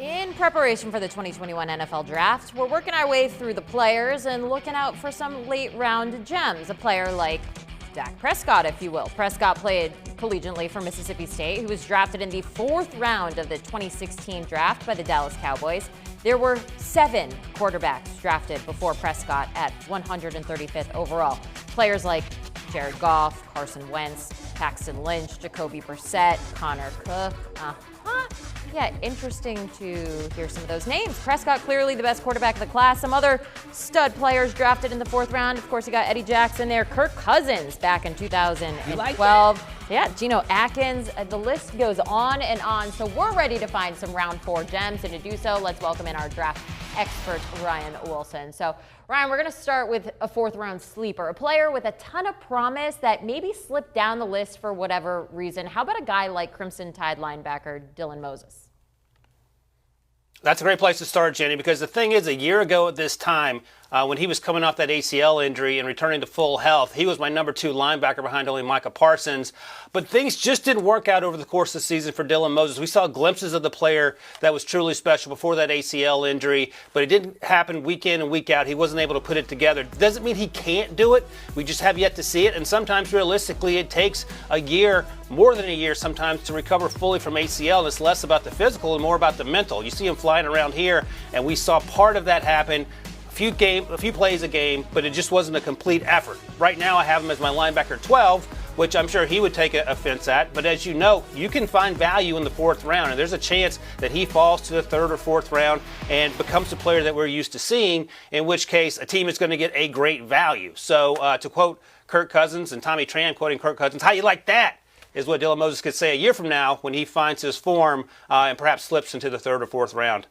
In preparation for the 2021 NFL Draft, we're working our way through the players and looking out for some late-round gems. A player like Dak Prescott, if you will. Prescott played collegiately for Mississippi State. He was drafted in the 4th round of the 2016 draft by the Dallas Cowboys. There were 7 quarterbacks drafted before Prescott at 135th overall. Players like Jared Goff, Carson Wentz, Paxton Lynch, Jacoby Brissett, Connor Cook. Yeah, interesting to hear some of those names. Prescott, clearly the best quarterback of the class. Some other stud players drafted in the 4th round. Of course, you got Eddie Jackson there. Kirk Cousins back in 2012. Like that? Yeah, Geno Atkins. The list goes on and on. So we're ready to find some round 4 gems. And to do so, let's welcome in our draft expert, Ryan Wilson. So, Ryan, we're going to start with a 4th round sleeper, a player with a ton of promise that maybe slipped down the list for whatever reason. How about a guy like Crimson Tide linebacker Dylan Moses? That's a great place to start, Jenny, because the thing is, a year ago at this time, when he was coming off that ACL injury and returning to full health, he was my number 2 linebacker behind only Micah Parsons. But things just didn't work out over the course of the season for Dylan Moses. We saw glimpses of the player that was truly special before that ACL injury, but it didn't happen week in and week out. He wasn't able to put it together. Doesn't mean he can't do it. We just have yet to see it. And sometimes, realistically, it takes a year, more than a year sometimes, to recover fully from ACL. And it's less about the physical and more about the mental. You see him flying around here, and we saw part of that happen. A few plays a game, but it just wasn't a complete effort. Right now I have him as my linebacker 12, which I'm sure he would take offense at. But as you know, you can find value in the 4th round, and there's a chance that he falls to the 3rd or 4th round and becomes the player that we're used to seeing, in which case a team is going to get a great value. So to quote Kirk Cousins, and Tommy Tran quoting Kirk Cousins, how you like that? Is what Dylan Moses could say a year from now when he finds his form and perhaps slips into the 3rd or 4th round.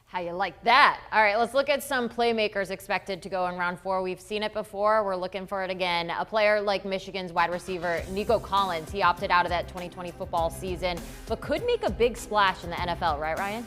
How you like that? All right, let's look at some playmakers expected to go in round 4. We've seen it before. We're looking for it again. A player like Michigan's wide receiver, Nico Collins. He opted out of that 2020 football season, but could make a big splash in the NFL, right, Ryan?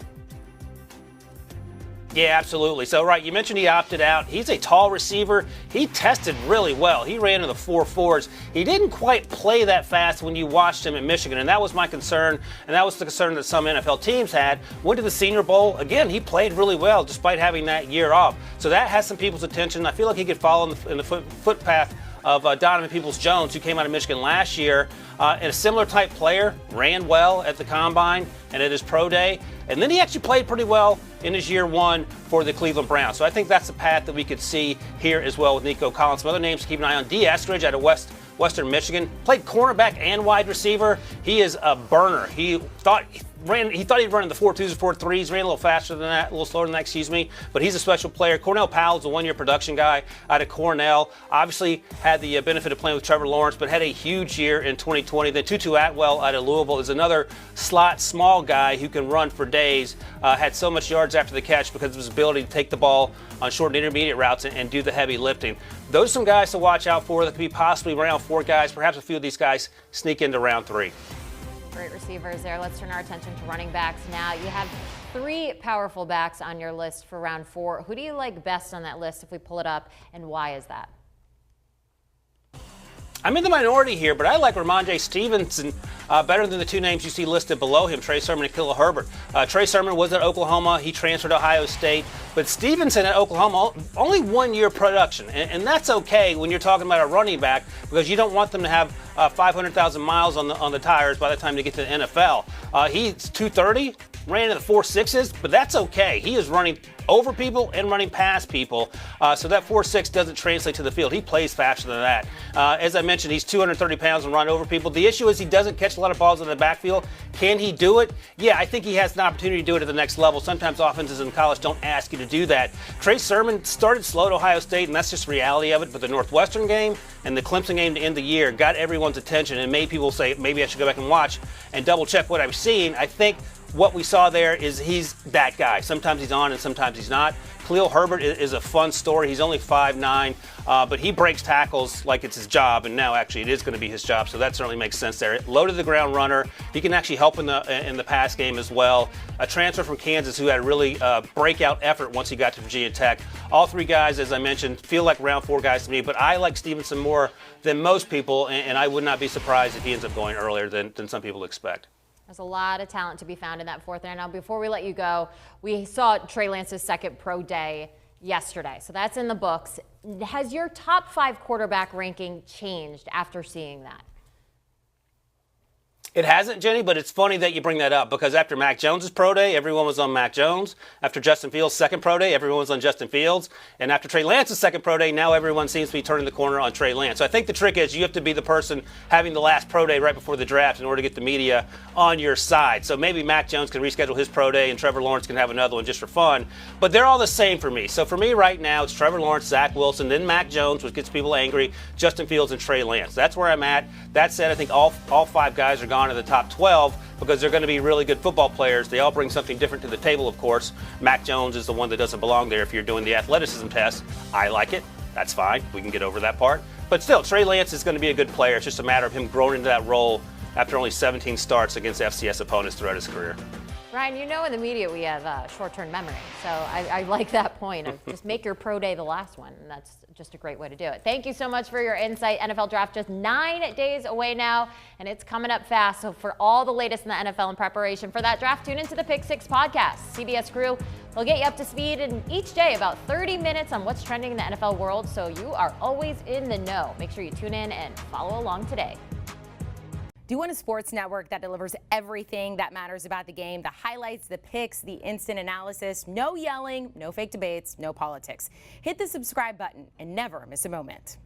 Yeah, absolutely. So, right, you mentioned he opted out. He's a tall receiver. He tested really well. He ran in the 4.4s. He didn't quite play that fast when you watched him in Michigan, and that was my concern, and that was the concern that some NFL teams had. Went to the Senior Bowl. Again, he played really well despite having that year off. So that has some people's attention. I feel like he could follow in the footpath of Donovan Peoples-Jones, who came out of Michigan last year, and a similar type player, ran well at the Combine and at his pro day, and then he actually played pretty well in his year 1 for the Cleveland Browns. So I think that's the path that we could see here as well with Nico Collins. Some other names to keep an eye on. D. Eskridge out of Western Michigan, played cornerback and wide receiver. He is a burner. He thought he'd run in the 4.2s or 4.3s, ran a little faster than that, a little slower than that, but he's a special player. Cornell Powell's a 1-year production guy out of Cornell. Obviously had the benefit of playing with Trevor Lawrence, but had a huge year in 2020. Then Tutu Atwell out of Louisville is another slot small guy who can run for days. Had so much yards after the catch because of his ability to take the ball on short and intermediate routes and do the heavy lifting. Those are some guys to watch out for. That could be possibly round 4 guys. Perhaps a few of these guys sneak into round 3. Great receivers there. Let's turn our attention to running backs now. You have 3 powerful backs on your list for round 4. Who do you like best on that list if we pull it up, and why is that? I'm in the minority here, but I like Ramondre Stevenson better than the 2 names you see listed below him, Trey Sermon and Khalil Herbert. Trey Sermon was at Oklahoma. He transferred to Ohio State. But Stevenson at Oklahoma, only 1-year production. And that's okay when you're talking about a running back, because you don't want them to have 500,000 miles on the tires by the time they get to the NFL. He's 230, ran in the 4.6s, but that's okay. He is running over people and running past people. So that 4.6 doesn't translate to the field. He plays faster than that. As I mentioned, he's 230 pounds and run over people. The issue is he doesn't catch a lot of balls in the backfield. Can he do it? Yeah, I think he has an opportunity to do it at the next level. Sometimes offenses in college don't ask you to do that. Trey Sermon started slow at Ohio State, and that's just the reality of it. But the Northwestern game and the Clemson game to end the year got everyone's attention and made people say, maybe I should go back and watch and double check what I've seen. I think what we saw there is he's that guy. Sometimes he's on and sometimes he's not. Khalil Herbert is a fun story. He's only 5'9", but he breaks tackles like it's his job, and now actually it is going to be his job, so that certainly makes sense there. Low to the ground runner. He can actually help in the pass game as well. A transfer from Kansas who had a really breakout effort once he got to Virginia Tech. All 3 guys, as I mentioned, feel like round 4 guys to me, but I like Stevenson more than most people, and I would not be surprised if he ends up going earlier than some people expect. There's a lot of talent to be found in that fourth round. Now, before we let you go, we saw Trey Lance's second pro day yesterday. So that's in the books. Has your top 5 quarterback ranking changed after seeing that? It hasn't, Jenny, but it's funny that you bring that up because after Mac Jones' pro day, everyone was on Mac Jones. After Justin Fields' second pro day, everyone was on Justin Fields. And after Trey Lance's second pro day, now everyone seems to be turning the corner on Trey Lance. So I think the trick is you have to be the person having the last pro day right before the draft in order to get the media on your side. So maybe Mac Jones can reschedule his pro day and Trevor Lawrence can have another one just for fun. But they're all the same for me. So for me right now, it's Trevor Lawrence, Zach Wilson, then Mac Jones, which gets people angry, Justin Fields, and Trey Lance. That's where I'm at. That said, I think all 5 guys are gone in the top 12. Because they're going to be really good football players. They all bring something different to the table, of course. Mac Jones is the one that doesn't belong there if you're doing the athleticism test. I like it. That's fine. We can get over that part. But still, Trey Lance is going to be a good player. It's just a matter of him growing into that role after only 17 starts against FCS opponents throughout his career. Ryan, you know in the media we have short-term memory, so I like that point of just make your pro day the last one, and that's just a great way to do it. Thank you so much for your insight. NFL Draft just 9 days away now, and it's coming up fast. So for all the latest in the NFL in preparation for that draft, tune into the Pick 6 podcast. CBS crew will get you up to speed in each day about 30 minutes on what's trending in the NFL world, so you are always in the know. Make sure you tune in and follow along today. Do you want a sports network that delivers everything that matters about the game? The highlights, the picks, the instant analysis, no yelling, no fake debates, no politics. Hit the subscribe button and never miss a moment.